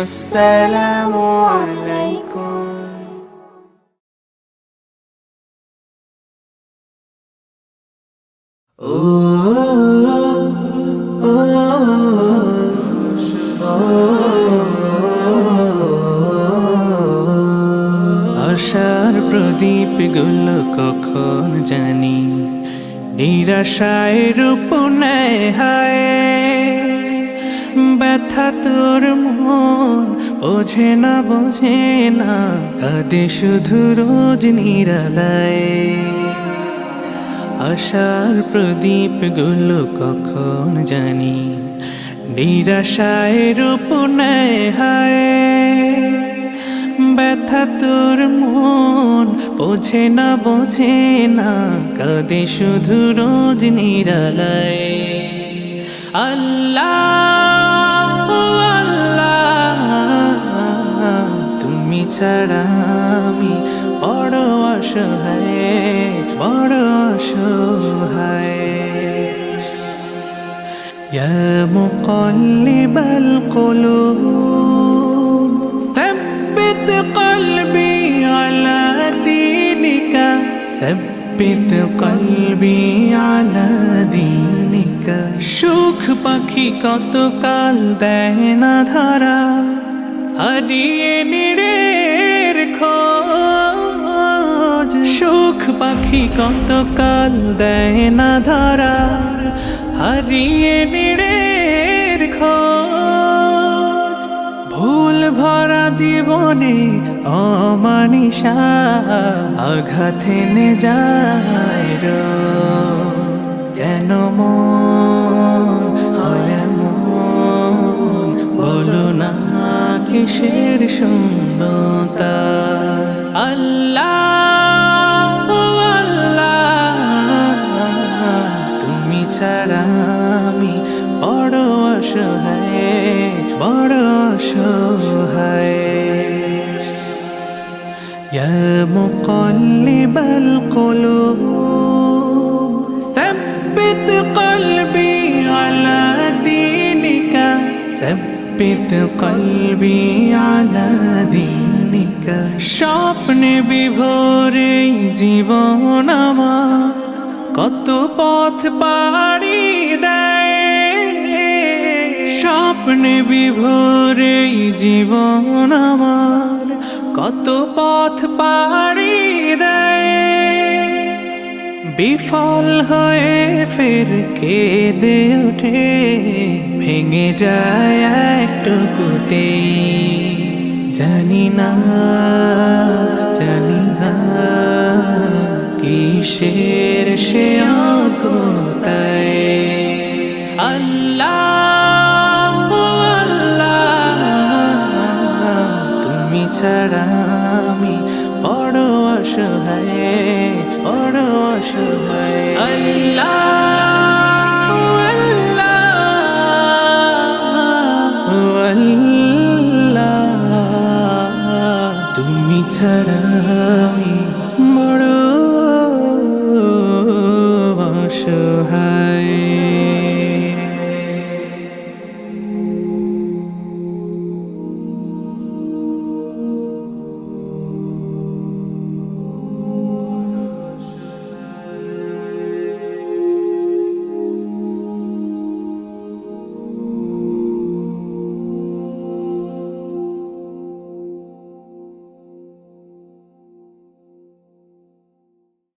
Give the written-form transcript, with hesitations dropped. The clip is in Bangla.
আসসালামু আলাইকুম। আশার প্রদীপ গুলো কখন জানি নিরাশায় রূপ নেয় হায়। ব্যথা তোর মন বোঝে না কাঁদে শুধু রোজ নিরালায়। আশার প্রদীপ গুলো কখন জানি নিরাশায় রূপ নেয় হায়। ব্যথা তোর মন বোঝে না কাঁদে শুধু রোজ নিরালায়। আল্লাহ আল্লাহ তুমি ছাড়া আমি বড় অসহায়। ইয়া মুকাল্লিবাল কুলুব ثبت قلبي على دينك ثبت قلبي على دينك। সুখ পাখি কত কাল দেয় না ধরা হারিয়ে নিরের খোঁজ। সুখ পাখি কত কাল দেয় না ধরা হারিয়ে নিরের খোঁজ। ভুল ভরা জীবনে অমানিসা আঘাত এনে যায় রোজ। কেন মন হয় এমন বলো না কিসের শূন্যতা। আল্লাহ আল্লাহ তুমি ছাড়া আমি বড় অসহায়। ইয়া মুকাল্লিবাল কুলুব ثبت قلبي على دينك ثبت قلبي على دينك। স্বপ্নে বিভোরে জীবন আমার কত পথ পাড়ি দেয়। স্বপ্নে বিভোরে জীবন আমার কত পথ পাড়ি দেয়। বিফল হয়ে ফের কেঁদে ওঠে ভেঙে যায় একটুকুতে। জানি না কিসের সে আকুতায়। আল্লাহ আল্লাহ তুমি ছাড়া আমি বড় অসহায়। আল্লাহ আল্লাহ তুমি ছাড়া